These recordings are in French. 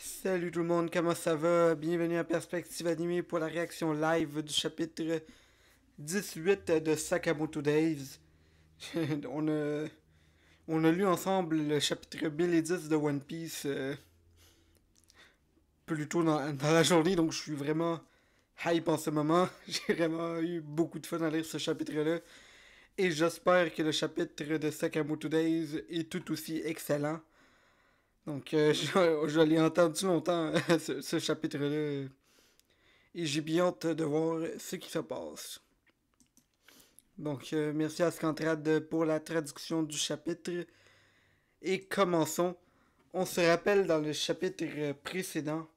Salut tout le monde, comment ça va? Bienvenue à Perspective Animée pour la réaction live du chapitre 18 de Sakamoto Days. on, a, on a lu ensemble le chapitre 1000 et 10 de One Piece plus tôt dans la journée, donc je suis vraiment hype en ce moment. J'ai vraiment eu beaucoup de fun à lire ce chapitre-là. Et j'espère que le chapitre de Sakamoto Days est tout aussi excellent. Donc je l'ai entendu longtemps, ce chapitre-là. Et j'ai bien hâte de voir ce qui se passe. Donc, merci à Scantrad pour la traduction du chapitre. Et commençons. On se rappelle dans le chapitre précédent,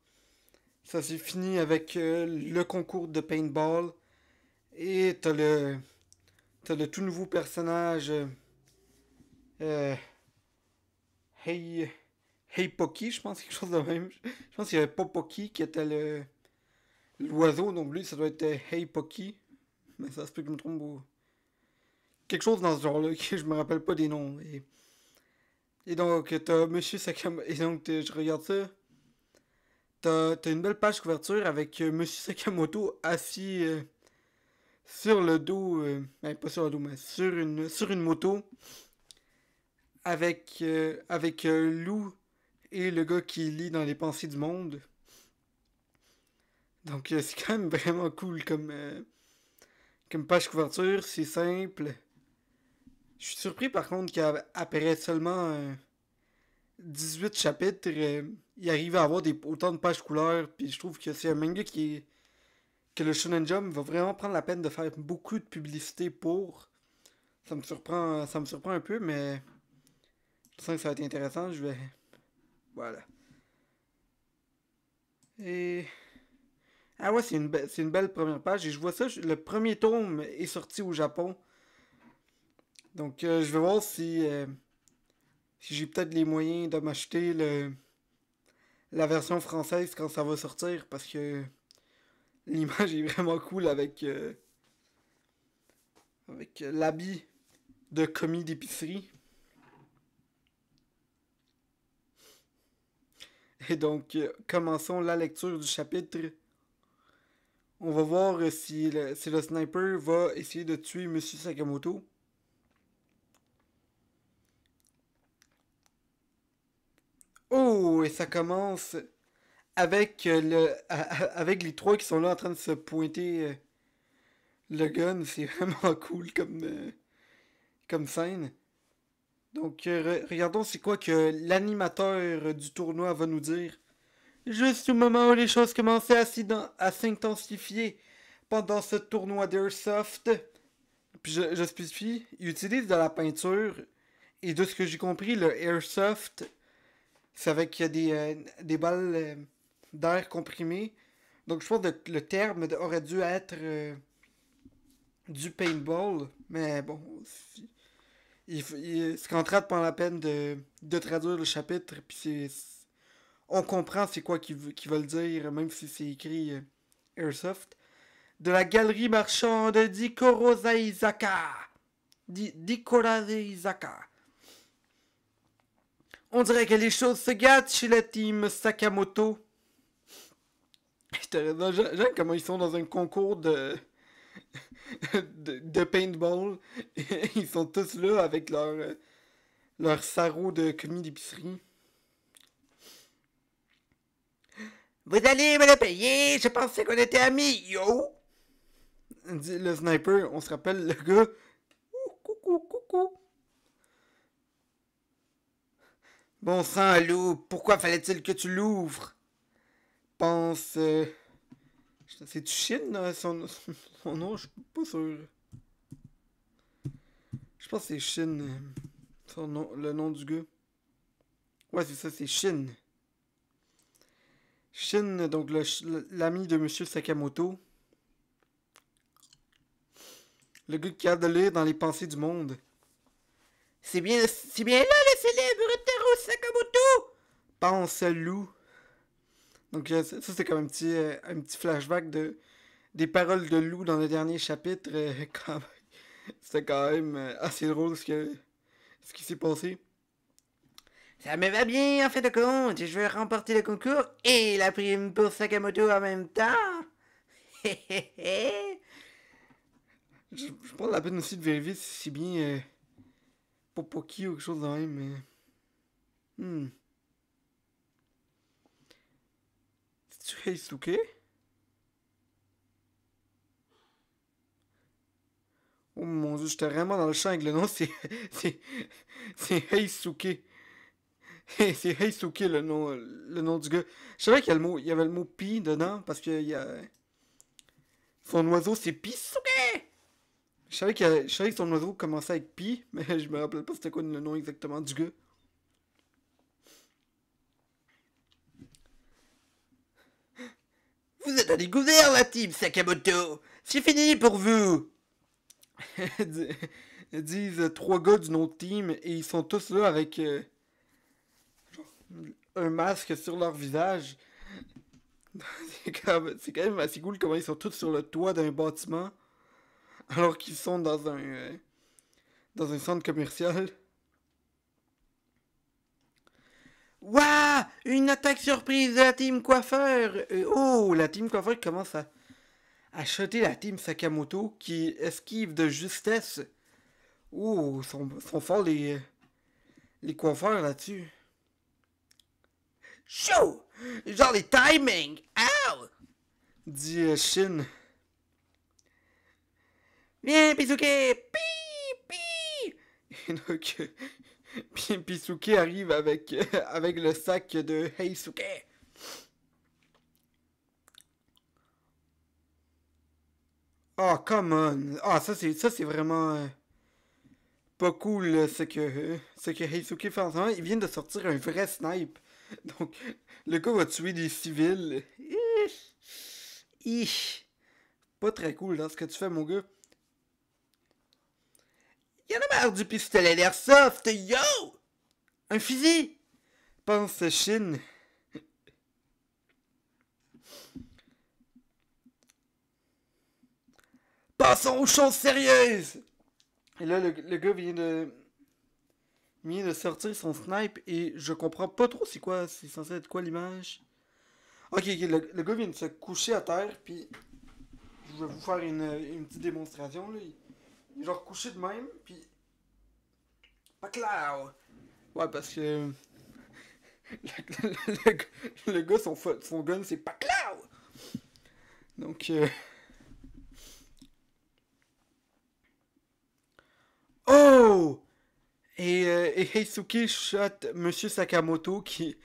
ça s'est fini avec le concours de paintball. Et t'as le tout nouveau personnage euh, Hey, Hey Poki, je pense, quelque chose de même. Je pense qu'il y avait pas Poki qui était l'oiseau, donc lui ça doit être Hey Poki. Mais ça se peut que je me trompe. Quelque chose dans ce genre-là, que je me rappelle pas des noms. Et donc, t'as Monsieur Sakamoto. Et donc, je regarde ça. T'as une belle page couverture avec Monsieur Sakamoto assis sur le dos. Ben, pas sur le dos, mais sur une moto. Avec Lou et le gars qui lit dans les pensées du monde. Donc, c'est quand même vraiment cool comme page couverture. C'est simple. Je suis surpris par contre qu'il apparaît seulement 18 chapitres, il arrive à avoir autant de pages couleurs, puis je trouve que c'est un manga que le Shonen Jump va vraiment prendre la peine de faire beaucoup de publicité pour. Ça me surprend un peu, mais je sens que ça va être intéressant, je vais... Voilà. Et... Ah ouais, c'est une belle première page, et je vois ça, le premier tome est sorti au Japon, donc je vais voir si j'ai peut-être les moyens de m'acheter la version française quand ça va sortir, parce que l'image est vraiment cool avec l'habit de commis d'épicerie. Et donc, commençons la lecture du chapitre. On va voir si le sniper va essayer de tuer Monsieur Sakamoto. Oh, et ça commence avec, avec les trois qui sont là en train de se pointer le gun. C'est vraiment cool comme scène. Donc, regardons c'est quoi que l'animateur du tournoi va nous dire. Juste au moment où les choses commençaient à s'intensifier pendant ce tournoi d'Airsoft, puis je spécifie, il utilise de la peinture, et de ce que j'ai compris, le Airsoft, c'est avec des balles d'air comprimé. Donc je pense que le terme aurait dû être du paintball, mais bon, il se contrainte prend la peine de traduire le chapitre, puis on comprend c'est quoi qu'ils veulent dire, même si c'est écrit Airsoft. De la galerie marchande d'Ikora-Izaka. On dirait que les choses se gâtent chez la team Sakamoto. J'aime comment ils sont dans un concours de paintball. Ils sont tous là avec leur sarrau de commis d'épicerie. Vous allez me le payer, je pensais qu'on était amis, yo! Dit le sniper, on se rappelle le gars. Coucou, coucou. Bon sang, loup, pourquoi fallait-il que tu l'ouvres? Pense. C'est-tu Shin, son nom? Je suis pas sûr. Je pense que c'est Shin, le nom du gars. Ouais, c'est ça, c'est Shin. Shin, donc l'ami de Monsieur Sakamoto. Le gars qui a de lire dans les pensées du monde. C'est bien là le célèbre Taro Sakamoto! Pense Lou. Donc ça c'est comme un petit flashback des paroles de Lou dans le dernier chapitre. C'était quand même assez drôle ce qui s'est passé. Ça me va bien, en fait de compte. Je veux remporter le concours et la prime pour Sakamoto en même temps. Je prends la peine aussi de vérifier si c'est bien Popoki ou quelque chose de même, mais... C'est-tu Heisuke? Oh mon dieu, j'étais vraiment dans le champ avec le nom, c'est, c'est Heisuke. C'est Heisuke le nom du gars. Je savais qu'il y, il y avait le mot Pi dedans, parce que son oiseau c'est Pisuke! Je savais que son oiseau commençait avec Pi, mais je me rappelle pas c'était quoi le nom exactement du gars. Vous êtes à découvert, la team Sakamoto! C'est fini pour vous! Disent trois gars du nom de team et ils sont tous là avec un masque sur leur visage. C'est quand même assez cool comment ils sont tous sur le toit d'un bâtiment alors qu'ils sont dans un centre commercial. Waouh! Une attaque surprise de la team coiffeur! Oh, la team coiffeur commence à shotter la team Sakamoto qui esquive de justesse. Oh, sont forts les coiffeurs là-dessus. Chaud! Genre les timings! Ow! Dit Shin. Viens, Pisuke! Pi! Pi! Et donc, Pisuke arrive avec, avec le sac de Heisuke. Oh, come on! Ah, ça c'est vraiment pas cool, ce que Heisuke fait en ce moment. Il vient de sortir un vrai snipe. Donc, le gars va tuer des civils. Ih, pas très cool dans ce que tu fais, mon gars. Y'en a marre du pistolet d'airsoft, yo! Un fusil! Pense Shin. Passons aux choses sérieuses! Et là, le gars vient de sortir son snipe et je comprends pas trop c'est quoi, c'est censé être quoi l'image. Ok, le gars vient de se coucher à terre, puis je vais vous faire une petite démonstration. Là. Il est genre couché de même, puis. Pas clair! Ouais, parce que. Le gars, son gun, c'est pas clair! Donc. Oh! Et Heisuke shot Monsieur Sakamoto qui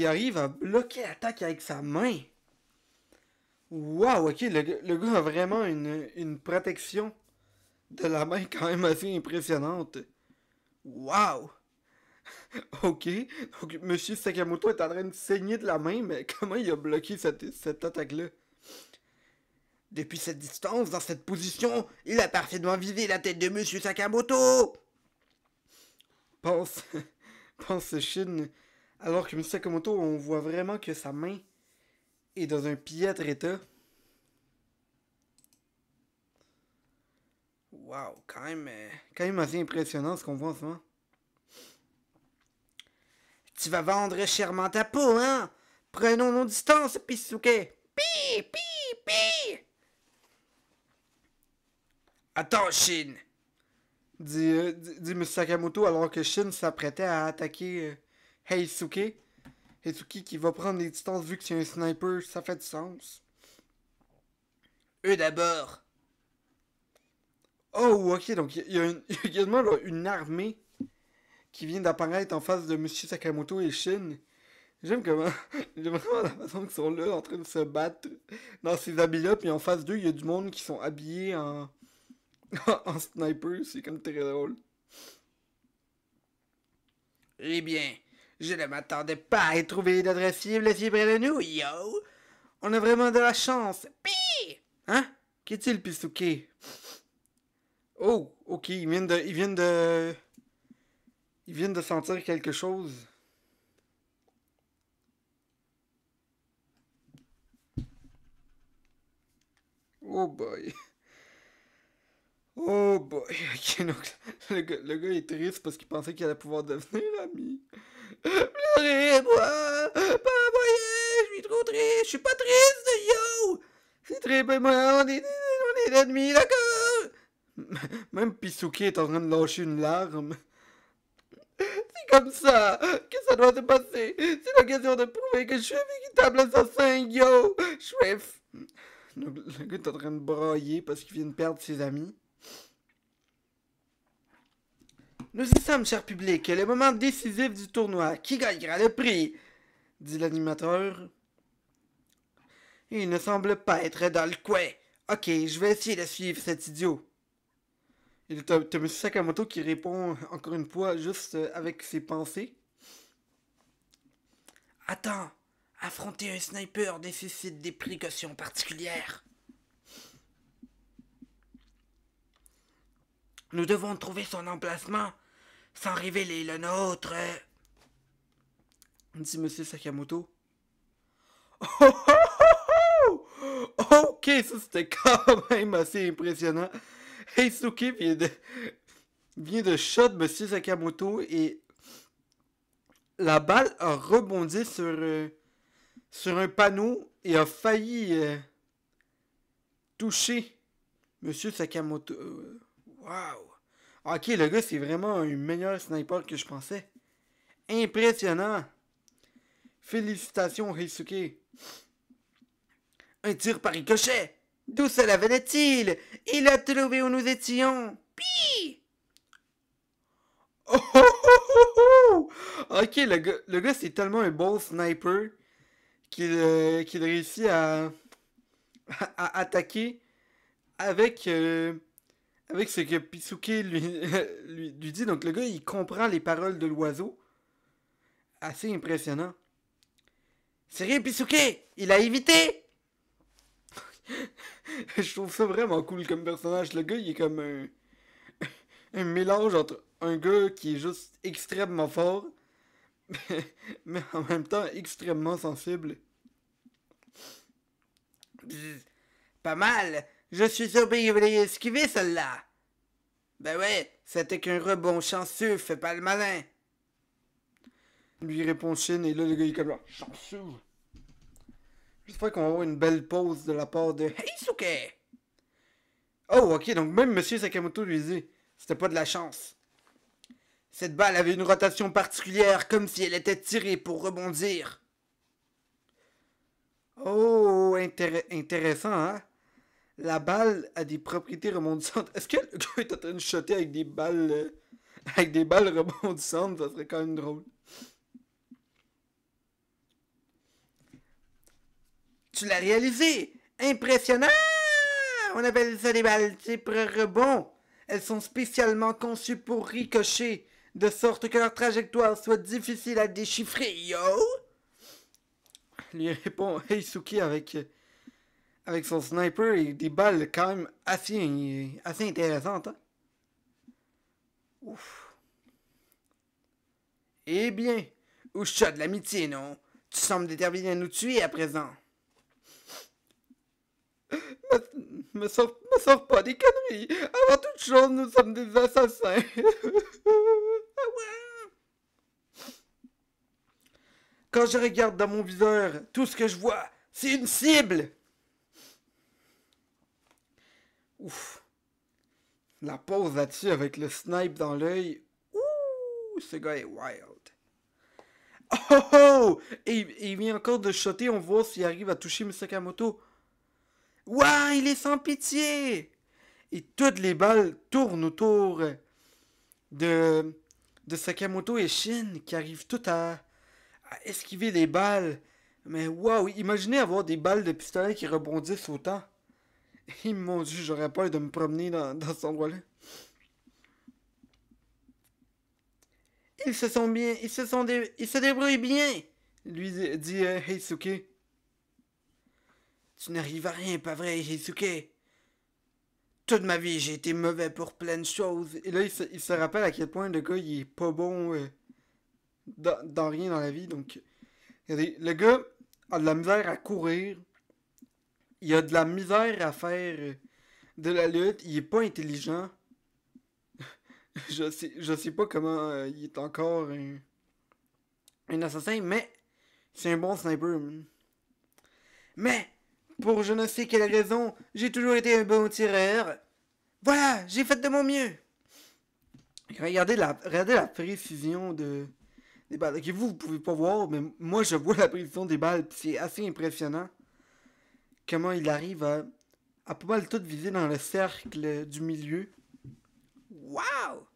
arrive à bloquer l'attaque avec sa main. Waouh, ok, le gars a vraiment une protection de la main quand même assez impressionnante. Waouh! Ok, donc Monsieur Sakamoto est en train de saigner de la main, mais comment il a bloqué cette attaque-là? Depuis cette distance, dans cette position, il a parfaitement visé la tête de Monsieur Sakamoto! Pense, pense Shin. Alors que Monsieur Sakamoto, on voit vraiment que sa main est dans un piètre état. Waouh, quand même assez impressionnant ce qu'on voit en ce moment. Tu vas vendre chèrement ta peau, hein? Prenons nos distances, Pisuke. Pi, pi, pi. Attends, Shin, dit M. Sakamoto alors que Shin s'apprêtait à attaquer Heisuke. Heisuke qui va prendre les distances vu que c'est un sniper, ça fait du sens. Eux d'abord. Oh, ok, donc il y a également une armée qui vient d'apparaître en face de M. Sakamoto et Shin. J'aime comment. J'aime vraiment la façon qu'ils sont là en train de se battre dans ces habits-là, puis en face d'eux, il y a du monde qui sont habillés en, en sniper, c'est comme très drôle. Eh bien, je ne m'attendais pas à être trouvé d'adresse cible si près de nous, yo! On a vraiment de la chance. Pi! Hein? Qu'est-il, Pisuke? Oh, ok, ils viennent de sentir quelque chose. Oh boy. Oh boy, ok, donc le gars est triste parce qu'il pensait qu'il allait pouvoir devenir ami. Pleurez, moi! Pas moyen, je suis trop triste, je suis pas triste, yo! C'est très bien, moi, on est ennemis, d'accord? Même Pisuki est en train de lâcher une larme. C'est comme ça que ça doit se passer. C'est l'occasion de prouver que je suis un véritable assassin, yo! Chouef! Donc, le gars est en train de brailler parce qu'il vient de perdre ses amis. Nous y sommes, cher public, le moment décisif du tournoi. Qui gagnera le prix? Dit l'animateur. Il ne semble pas être dans le coin. Ok, je vais essayer de suivre cet idiot. Et t'as M. Sakamoto qui répond encore une fois juste avec ses pensées. Attends, affronter un sniper nécessite des précautions particulières. Nous devons trouver son emplacement sans révéler le nôtre. Dit M. Sakamoto. Oh, oh, oh, oh! Ok, ça c'était quand même assez impressionnant. Heisuke vient de shot M. Sakamoto et la balle a rebondi sur un panneau et a failli toucher M. Sakamoto. Wow! Ok, le gars c'est vraiment un meilleur sniper que je pensais. Impressionnant! Félicitations, Heisuke. Un tir par ricochet. D'où cela venait-il? Il a trouvé où nous étions. Pi! Oh, oh, oh, oh, oh! Ok, le gars c'est tellement un bon sniper qu'il réussit à attaquer avec, avec ce que Pisuke lui dit. Donc le gars il comprend les paroles de l'oiseau. Assez impressionnant. Sérieux, Pisuke? Il a évité? Je trouve ça vraiment cool comme personnage. Le gars, il est comme un mélange entre un gars qui est juste extrêmement fort, mais en même temps extrêmement sensible. Bzz, pas mal. Je suis sûr qu'il voulait esquiver celle-là. Ben ouais, c'était qu'un rebond chanceux, fais pas le malin. Lui répond Shin, et là, le gars, il est comme là, chanceux. J'espère qu'on va avoir une belle pause de la part de Heisuke. Oh, ok, donc même Monsieur Sakamoto lui dit, c'était pas de la chance. Cette balle avait une rotation particulière, comme si elle était tirée pour rebondir. Oh, intéressant, hein? La balle a des propriétés rebondissantes. Est-ce que le gars est en train de shotter avec des balles rebondissantes? Ça serait quand même drôle. Tu l'as réalisé! Impressionnant! On appelle ça des balles type rebond. Elles sont spécialement conçues pour ricocher, de sorte que leur trajectoire soit difficile à déchiffrer, yo! Lui répond Heisuke avec son sniper et des balles quand même assez intéressantes. Hein? Ouf. Eh bien, Usha de l'amitié, non? Tu sembles déterminé à nous tuer à présent. Me sors pas des conneries. Avant toute chose, nous sommes des assassins. Quand je regarde dans mon viseur, tout ce que je vois, c'est une cible. Ouf. La pause là-dessus avec le snipe dans l'œil. Ouh, ce gars est wild. Oh oh! Et il vient encore de shotter, on voit s'il arrive à toucher M. Sakamoto. Ouah, il est sans pitié! Et toutes les balles tournent autour de, de Sakamoto et Shin qui arrivent toutes à esquiver les balles. Mais waouh, imaginez avoir des balles de pistolet qui rebondissent autant. Et mon dieu, j'aurais peur de me promener dans cet endroit-là. Ils se débrouillent bien, lui dit Heisuke. Tu n'arrives à rien, pas vrai, Heisuke? Toute ma vie, j'ai été mauvais pour plein de choses. Et là, il se rappelle à quel point le gars, il est pas bon dans rien dans la vie. Donc, le gars a de la misère à courir. Il a de la misère à faire de la lutte. Il est pas intelligent. Je sais pas comment il est encore un assassin, mais c'est un bon sniper. Mais, pour je ne sais quelle raison, j'ai toujours été un bon tireur. Voilà, j'ai fait de mon mieux. Regardez la précision des balles. Ok, vous pouvez pas voir, mais moi, je vois la précision des balles. C'est assez impressionnant. Comment il arrive à pas mal tout viser dans le cercle du milieu. Wow!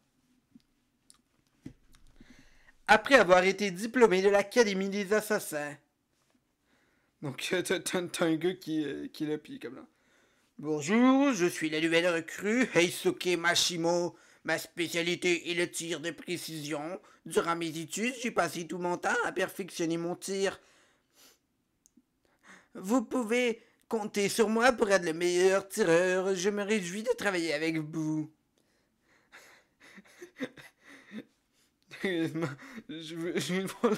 Après avoir été diplômé de l'Académie des Assassins. Donc, t'as un gars qui est là, pis comme là. Bonjour, je suis la nouvelle recrue, Heisuke Mashimo. Ma spécialité est le tir de précision. Durant mes études, j'ai passé tout mon temps à perfectionner mon tir. Vous pouvez compter sur moi pour être le meilleur tireur. Je me réjouis de travailler avec vous. Je viens de voir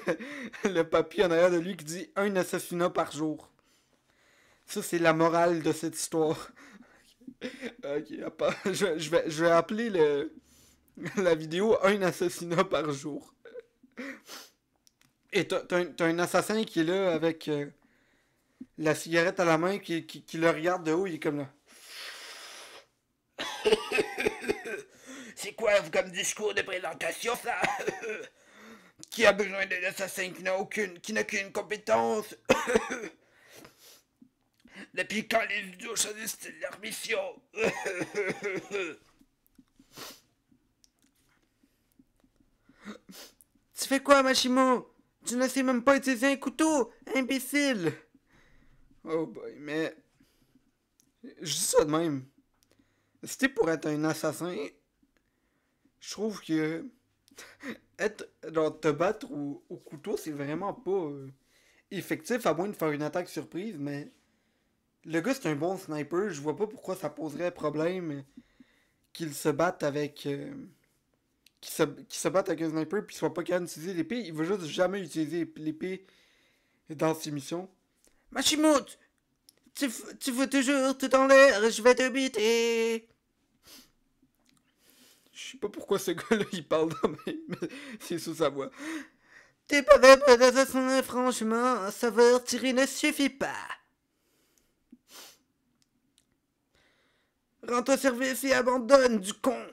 le papier en arrière de lui qui dit un assassinat par jour. Ça, c'est la morale de cette histoire. Ok, je vais appeler la vidéo un assassinat par jour. Et t'as un assassin qui est là avec la cigarette à la main qui le regarde de haut, il est comme là. C'est quoi comme discours de présentation ça? Qui a besoin d'un assassin qui n'a qu'une compétence? Depuis quand les idiots choisissent leur mission? Tu fais quoi, Mashimo? Tu ne sais même pas utiliser un couteau, imbécile! Oh boy, mais. Je dis ça de même. C'était pour être un assassin. Je trouve que. Genre, te battre au couteau, c'est vraiment pas effectif, à moins de faire une attaque surprise, mais. Le gars, c'est un bon sniper. Je vois pas pourquoi ça poserait problème qu'il se batte avec. Qu'il se batte avec un sniper puis qu'il soit pas capable d'utiliser l'épée. Il va juste jamais utiliser l'épée dans ses missions. Machimout! Tu fous toujours tout en l'air, je vais te buter! Je sais pas pourquoi ce gars-là il parle dans mais c'est sous sa voix. T'es pas fait d'assassin, franchement, savoir tirer ne suffit pas. Rends-toi service et abandonne, du con!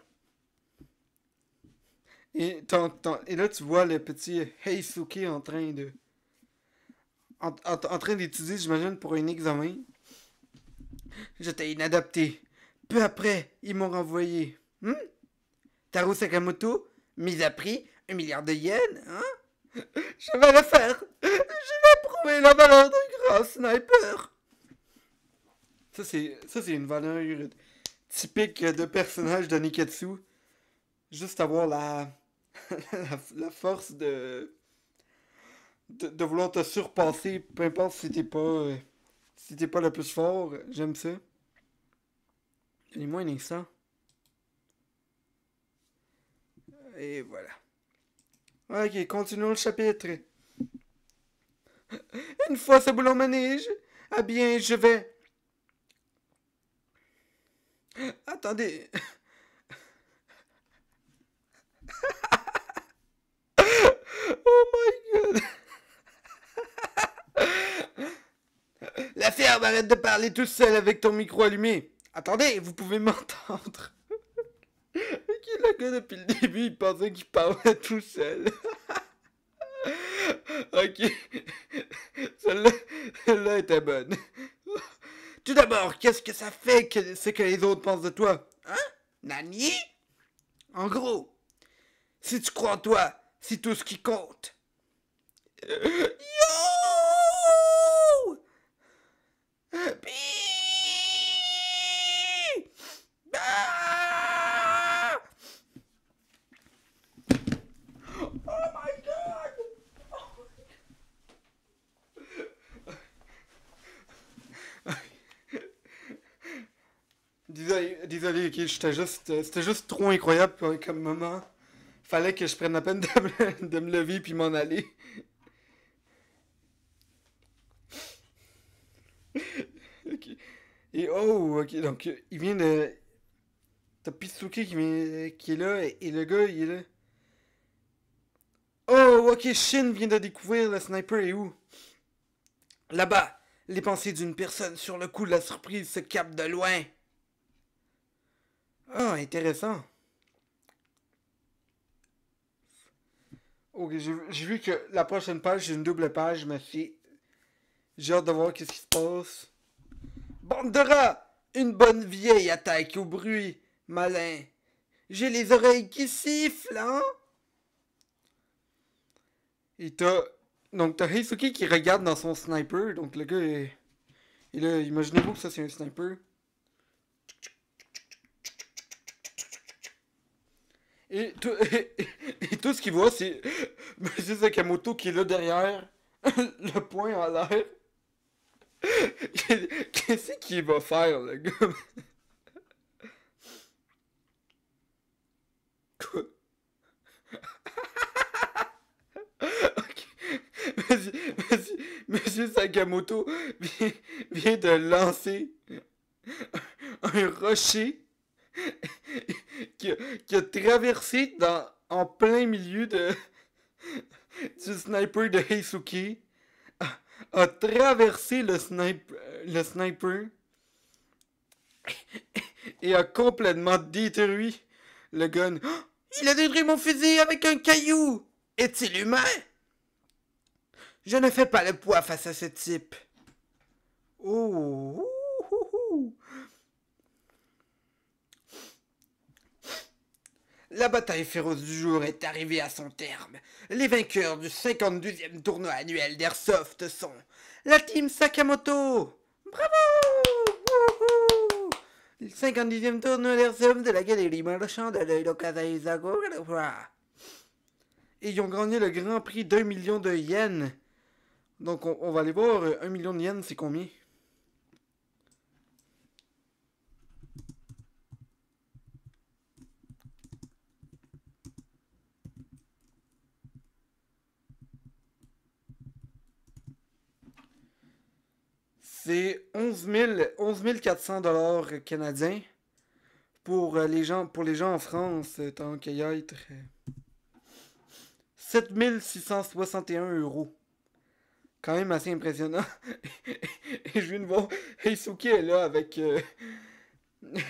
Et là, tu vois le petit Heisuke en train de. En train d'étudier, j'imagine, pour un examen. J'étais inadapté. Peu après, ils m'ont renvoyé. Taro Sakamoto, mise à prix, 1 milliard de yens, hein? Je vais le faire! Je vais prouver la valeur d'un grand sniper! Ça, c'est une valeur typique de personnage de Niketsu. Juste avoir la force de vouloir te surpasser, peu importe si t'es pas le plus fort. J'aime ça. Donnez-moi un instant. Et voilà. Ok, continuons le chapitre. Une fois ce boulot manège, ah bien, je vais. Attendez. Oh my god. La ferme, arrête de parler tout seul avec ton micro allumé. Attendez, vous pouvez m'entendre. Ok, le gars, depuis le début, il pensait qu'il parlait tout seul. Ok. Celle-là était bonne. Tout d'abord, qu'est-ce que ça fait que ce que les autres pensent de toi? Hein? Nani? En gros, si tu crois en toi, c'est tout ce qui compte. Yo! Pi! Ah! Oh my god! Désolé, ok, c'était juste trop incroyable comme moment. Fallait que je prenne la peine de me lever puis m'en aller. Ok. Et oh, ok, donc il vient de. T'as Pitsuki qui est là, et le gars, il est là. Oh, ok, Shin vient de découvrir le sniper est où? Là-bas, les pensées d'une personne sur le coup de la surprise se captent de loin. Ah, intéressant. Ok, j'ai vu que la prochaine page, c'est une double page, mais c'est. J'ai hâte de voir qu'est-ce qui se passe. Bande de rats! Une bonne vieille attaque au bruit. Malin. J'ai les oreilles qui sifflent, hein? Et t'as. Donc t'as Heisuki qui regarde dans son sniper. Donc le gars est. Et là, imaginez-vous que ça c'est un sniper. Et tout, et tout ce qu'il voit, c'est Monsieur Sakamoto qui est là derrière, le poing en l'air. Qu'est-ce qu'il va faire, le gars? Quoi? Ok. Monsieur, Monsieur Sakamoto vient de lancer un rocher qui a, qui a traversé en plein milieu du sniper de Heisuki, a traversé le sniper et a complètement détruit le gun. Oh, il a détruit mon fusil avec un caillou! Est-il humain? Je ne fais pas le poids face à ce type. Oh! La bataille féroce du jour est arrivée à son terme. Les vainqueurs du 52e tournoi annuel d'Airsoft sont la team Sakamoto. Bravo! Wouhou! Le 50e tournoi d'Airsoft de la galerie marchande de l'Okazaizago. Et ils ont gagné le grand prix d'1 million de yens. Donc on va aller voir 1 million de yens, c'est combien? C'est 11 400 $ canadiens. Pour les gens en France, tant qu'il y a être 7 661 €. Quand même assez impressionnant. Et je viens de voir Heisuki est là avec.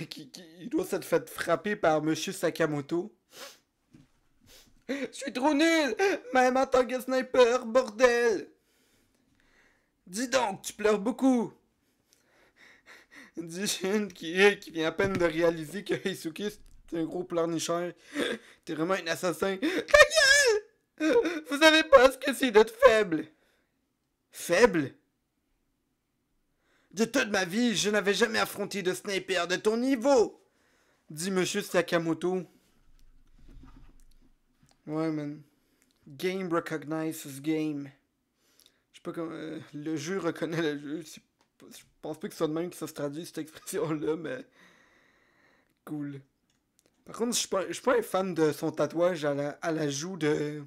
Qui doit s'être fait frapper par Monsieur Sakamoto. Je suis trop nul! Même en tant que sniper, bordel! Dis donc, tu pleures beaucoup! Dit Shin qui vient à peine de réaliser que Heisuki c'est un gros pleurnicheur. T'es vraiment un assassin. Ta gueule! Vous savez pas ce que c'est d'être faible! Faible? De toute ma vie, je n'avais jamais affronté de sniper de ton niveau! Dit Monsieur Sakamoto. Ouais, man. Game recognizes game. Je sais pas comment. Le jeu reconnaît le jeu. Je pense pas que ce soit de même que ça se traduit cette expression-là, mais. Cool. Par contre, je suis pas un fan de son tatouage à la joue de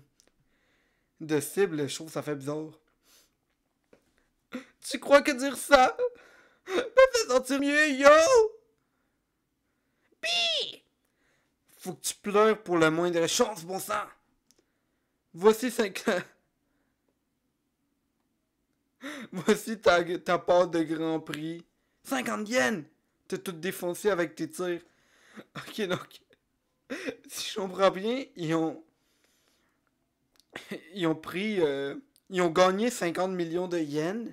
cible. Je trouve que ça fait bizarre. Tu crois que dire ça me fait sentir mieux, yo? Pis! Faut que tu pleures pour la moindre chance, bon sang! Voici 5 Voici ta part de Grand Prix. 50 yens! T'as tout défoncé avec tes tirs. Ok, donc, si je comprends bien, ils ont pris. Ils ont gagné 50 millions de yens.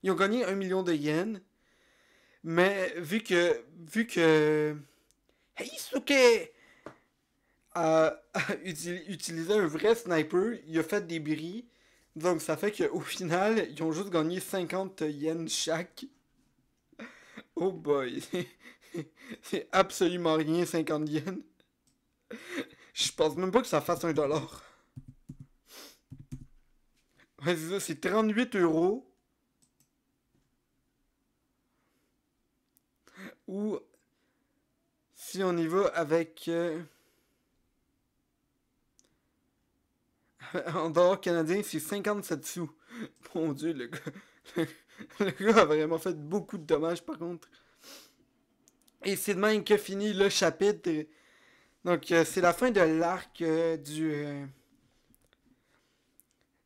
Ils ont gagné 1 million de yens. Mais vu que Heisuke a utilisé un vrai sniper, il a fait des bris. Donc ça fait qu'au final, ils ont juste gagné 50 yens chaque. Oh boy. C'est absolument rien, 50 yens. Je pense même pas que ça fasse 1 $. Ouais, c'est ça, c'est 38 €. Ou si on y va avec. En dollars canadiens, c'est 57 sous. Mon dieu, le gars. Le gars a vraiment fait beaucoup de dommages par contre. Et c'est de même que finit le chapitre. Donc, c'est la fin de l'arc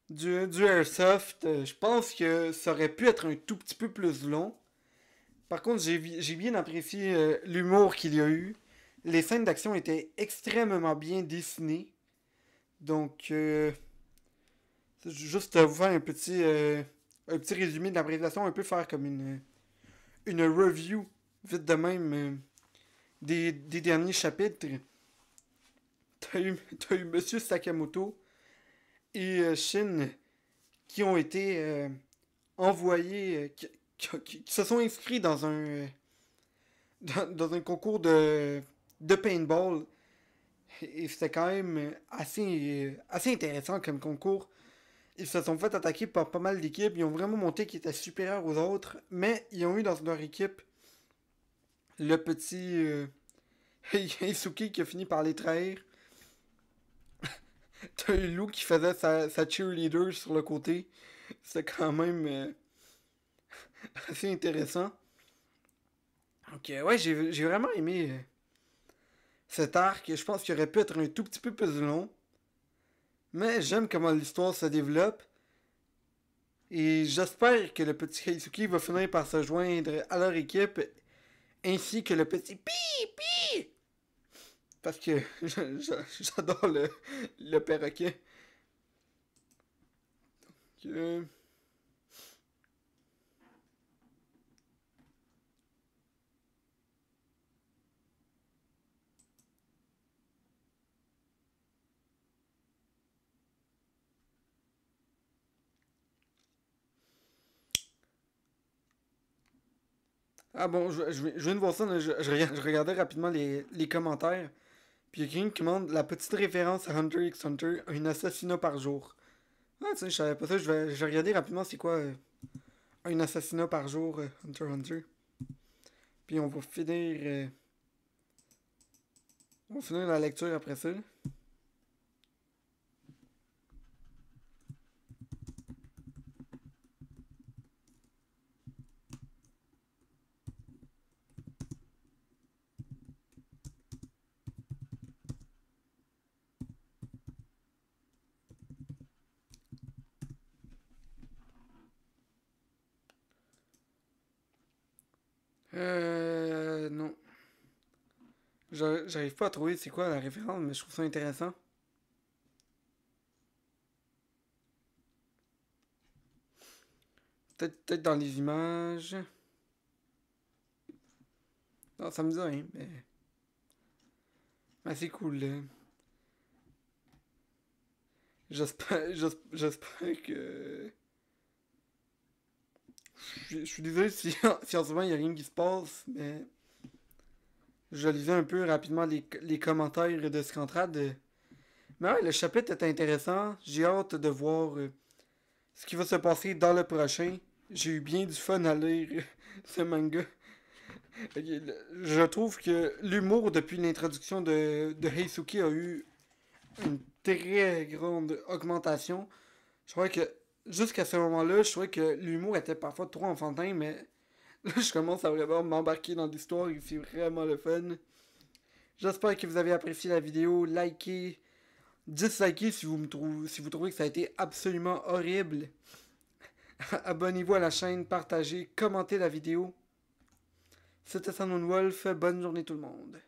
du Airsoft. Je pense que ça aurait pu être un tout petit peu plus long. Par contre, j'ai bien apprécié l'humour qu'il y a eu. Les scènes d'action étaient extrêmement bien dessinées. Donc, juste vous faire un petit résumé de la présentation, un peu faire comme une review, vite de même, des derniers chapitres. T'as eu Monsieur Sakamoto et Shin qui ont été envoyés, qui se sont inscrits dans un concours de paintball. Et c'était quand même assez intéressant comme concours. Ils se sont fait attaquer par pas mal d'équipes. Ils ont vraiment montré qu'ils étaient supérieurs aux autres. Mais ils ont eu dans leur équipe le petit Heisuke qui a fini par les trahir. T'as eu Lou qui faisait sa cheerleader sur le côté. C'était quand même assez intéressant. Donc, ouais, j'ai vraiment aimé cet arc. Je pense qu'il aurait pu être un tout petit peu plus long. Mais j'aime comment l'histoire se développe. Et j'espère que le petit Heisuke va finir par se joindre à leur équipe. Ainsi que le petit Pi. Parce que j'adore le perroquet. Donc, ah bon, je viens de voir ça, là, je regardais rapidement les commentaires. Puis il y a quelqu'un qui demande la petite référence à Hunter x Hunter, un assassinat par jour. Ah, tu sais, je savais pas ça, je vais regarder rapidement c'est quoi un assassinat par jour, Hunter x Hunter. Puis on va finir la lecture après ça. Non. J'arrive pas à trouver c'est quoi la référence, mais je trouve ça intéressant. Peut-être dans les images. Non, ça me dit rien, mais c'est cool, là. J'espère que. Je suis désolé si en ce moment il n'y a rien qui se passe, mais je lisais un peu rapidement les commentaires de Scantrad. Mais ouais, le chapitre est intéressant. J'ai hâte de voir ce qui va se passer dans le prochain. J'ai eu bien du fun à lire ce manga. Je trouve que l'humour depuis l'introduction de Heisuke a eu une très grande augmentation. Je crois que jusqu'à ce moment-là, je trouvais que l'humour était parfois trop enfantin, mais là, je commence à vraiment m'embarquer dans l'histoire et c'est vraiment le fun. J'espère que vous avez apprécié la vidéo. Likez, dislikez si vous trouvez que ça a été absolument horrible. Abonnez-vous à la chaîne, partagez, commentez la vidéo. C'était Sandon Wolf. Bonne journée tout le monde.